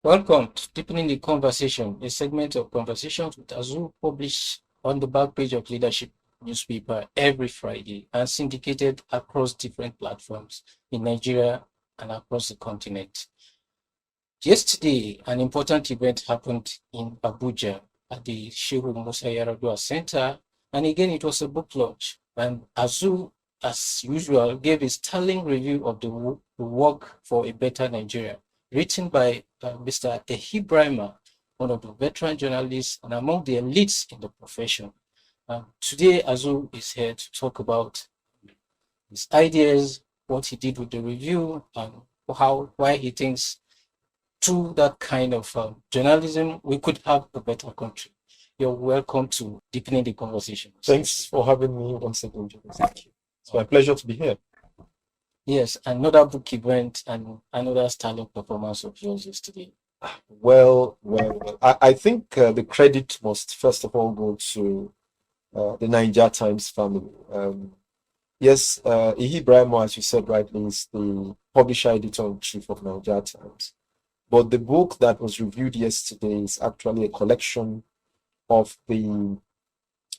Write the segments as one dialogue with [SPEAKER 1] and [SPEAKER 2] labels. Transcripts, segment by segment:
[SPEAKER 1] Welcome to Deepening the Conversation, a segment of conversations with Azu published on the back page of Leadership newspaper every Friday and syndicated across different platforms in Nigeria and across the continent. Yesterday, an important event happened in Abuja at the Shehu Musa Yaradua Center, and again it was a book launch. And Azu, as usual, gave a sterling review of the work for a better Nigeria, written by Mr. Ehibrima, one of the veteran journalists and among the elites in the profession. Today, Azu is here to talk about his ideas, what he did with the review, and why he thinks through that kind of journalism, we could have a better country. You're welcome to Deepening the Conversation.
[SPEAKER 2] Thanks for having me once again, Jimmy. Thank you. It's my pleasure to be here.
[SPEAKER 1] Yes, another book event and another sterling performance of yours yesterday.
[SPEAKER 2] Well. I think the credit must first of all go to the NaijaTimes family. Yes, Ibrahim, as you said rightly, is the publisher editor-in-chief of NaijaTimes. But the book that was reviewed yesterday is actually a collection of the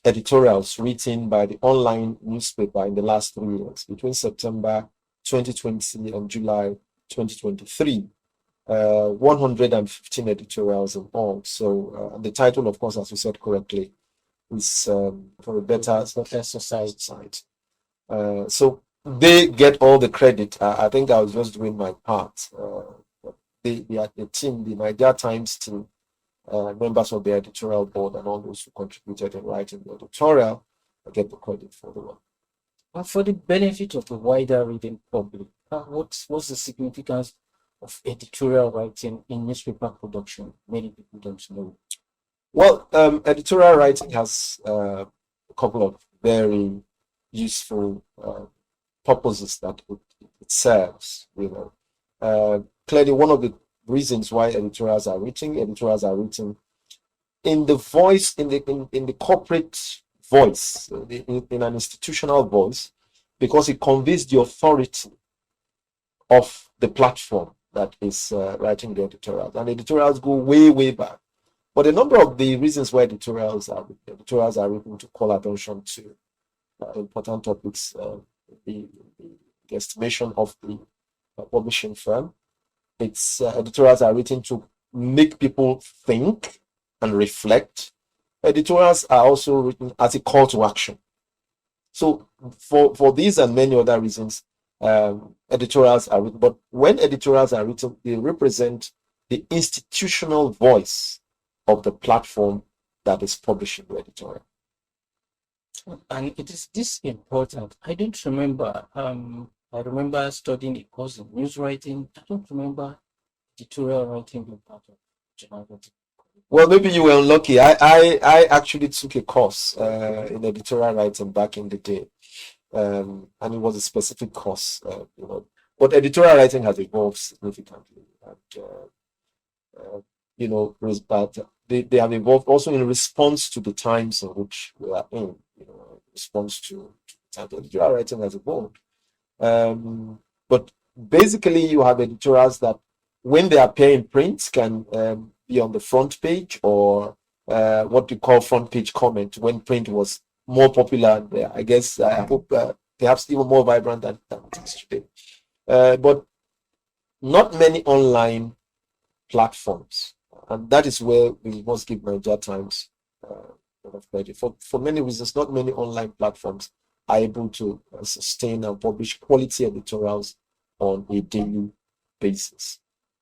[SPEAKER 2] editorials written by the online newspaper in the last 3 years, between September 2020 and July 2023. 115 editorials in all. So the title, of course, as you said correctly, is for a better society. So they get all the credit. I think I was just doing my part. The team, the NaijaTimes team, members of the editorial board, and all those who contributed in writing the editorial get the credit for the work.
[SPEAKER 1] And for the benefit of the wider reading public, what's the significance of editorial writing in newspaper production? Many people don't know.
[SPEAKER 2] Well, editorial writing has a couple of very useful purposes that it serves. Clearly, one of the reasons why editorials are written in the voice, in the corporate voice, in an institutional voice, because it conveys the authority of the platform that is writing the editorials. And editorials go way back. But a number of the reasons why editorials are written to call attention to important topics, the estimation of the publishing firm. Editorials are written to make people think and reflect. Editorials are also written as a call to action. So for these and many other reasons, editorials are written. But when editorials are written, they represent the institutional voice of the platform that is publishing the editorial.
[SPEAKER 1] And it is this important. I don't remember. I remember studying a course in news writing. I don't remember editorial writing being part of journalism.
[SPEAKER 2] Well, maybe you were unlucky. I actually took a course in editorial writing back in the day, and it was a specific course. But editorial writing has evolved significantly, and but they have evolved also in response to the times in which we are in. Response to times. Editorial writing has evolved, but basically you have editorials that, when they appear in print, can be on the front page, or what we call front page comment, when print was more popular. I guess I hope perhaps even more vibrant than it is today. But not many online platforms, and that is where we must give NaijaTimes credit. For many reasons, not many online platforms are able to sustain and publish quality editorials on a daily basis.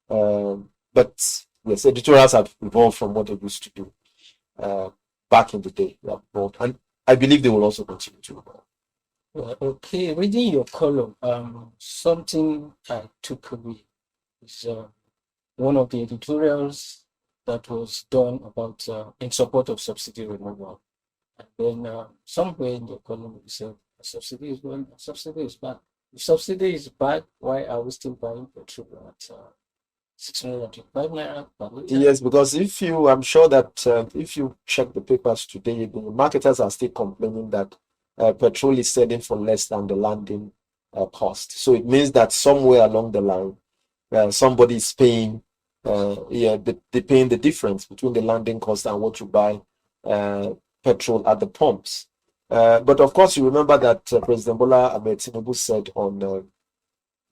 [SPEAKER 2] But yes, editorials have evolved from what they used to do back in the day. They have evolved, and I believe they will also continue to evolve.
[SPEAKER 1] Okay, reading your column, something I took away is one of the editorials that was done about in support of subsidy removal. And then somewhere in your column you said subsidy is going, subsidy is bad. If subsidy is bad, why are we still buying petrol at 625 naira per liter?
[SPEAKER 2] Yes, because I'm sure that if you check the papers today, the marketers are still complaining that petrol is selling for less than the landing cost. So it means that somewhere along the line, somebody is paying They paying the difference between the landing cost and what you buy petrol at the pumps. But of course, you remember that President Bola Ahmed Tinubu said on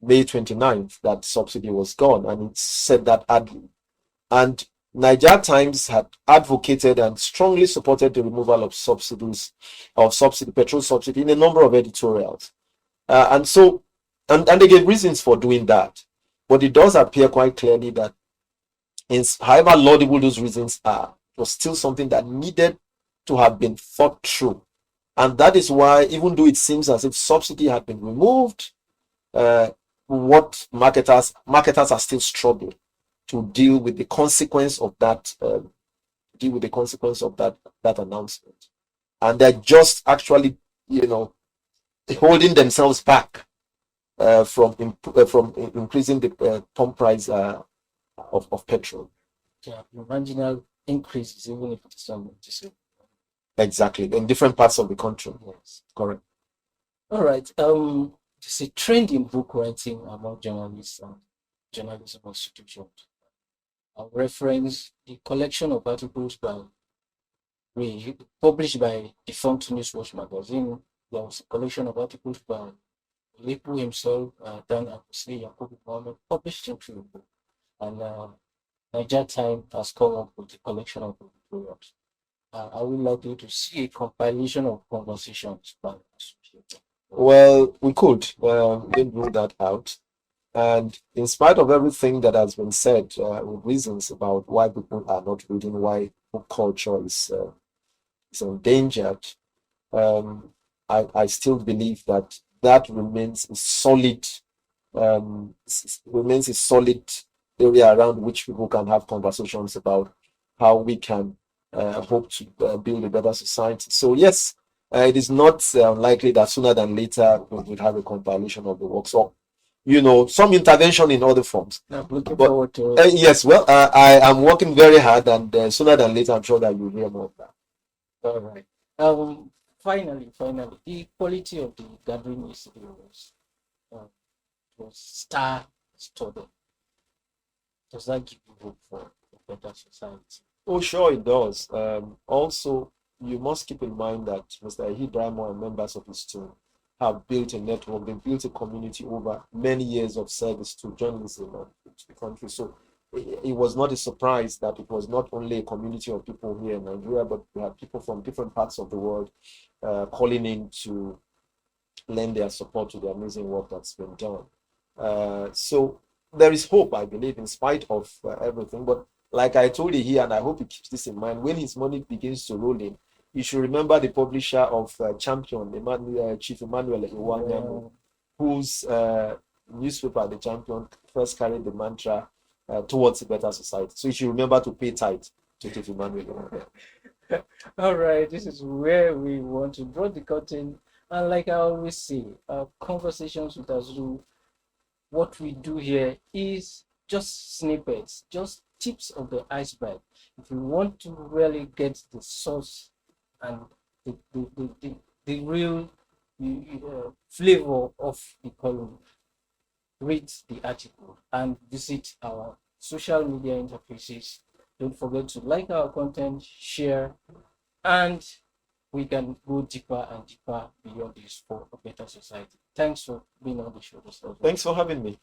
[SPEAKER 2] May 29th that subsidy was gone, and it said that and NaijaTimes had advocated and strongly supported the removal of petrol subsidy in a number of editorials. And they gave reasons for doing that. But it does appear quite clearly that, however laudable those reasons are, it was still something that needed to have been thought through. And that is why, even though it seems as if subsidy had been removed, what marketers are still struggling to deal with the consequence of that that announcement, and they're just actually holding themselves back from increasing the pump price of petrol.
[SPEAKER 1] Yeah, marginal increases, even if it's not noticeable.
[SPEAKER 2] Exactly, in different parts of the country.
[SPEAKER 1] Yes.
[SPEAKER 2] Correct.
[SPEAKER 1] All right. There's a trend in book writing among journalists and journalism institutions. I'll reference the collection of articles published by defunct Newswatch magazine. There was a collection of articles by Lipu himself, Dan Akusli, Yakubu Mohammed, published into the book. And NaijaTimes has come up with a collection of editorials. Are we likely to see a compilation of conversations by associated?
[SPEAKER 2] Well, we could. Didn't rule that out. And in spite of everything that has been said, with reasons about why people are not reading, why book culture is endangered, I still believe that remains a solid area around which people can have conversations about how we can hope to build a better society. So yes, it is not unlikely that sooner than later we will have a compilation of the works, or some intervention in other forms.
[SPEAKER 1] I'm looking forward to
[SPEAKER 2] it. Yes, well, I am working very hard, and sooner than later, I'm sure that you'll hear more of that.
[SPEAKER 1] All right. Finally, the quality of the gathering yesterday was star-studded. Does that give you hope for a better society?
[SPEAKER 2] Oh, sure, it does. Also, you must keep in mind that Mr. Ibrahimo and members of his team have built a network, they've built a community over many years of service to journalism and to the country. So it was not a surprise that it was not only a community of people here in Nigeria, but we had people from different parts of the world calling in to lend their support to the amazing work that's been done. So there is hope, I believe, in spite of everything. But like I told you here, and I hope he keeps this in mind, when his money begins to roll in, you should remember the publisher of Champion, Chief Emmanuel Iwanyamu, whose newspaper, The Champion, first carried the mantra towards a better society. So you should remember to pay tithe to Chief Emmanuel.
[SPEAKER 1] All right, this is where we want to draw the curtain. And like I always say, conversations with Azu, what we do here is just snippets, just tips of the iceberg. If you want to really get the source and the real flavor of the column, read the article and visit our social media interfaces. Don't forget to like our content, share, and we can go deeper and deeper beyond this for a better society. Thanks for being on the show.
[SPEAKER 2] Thanks for having me.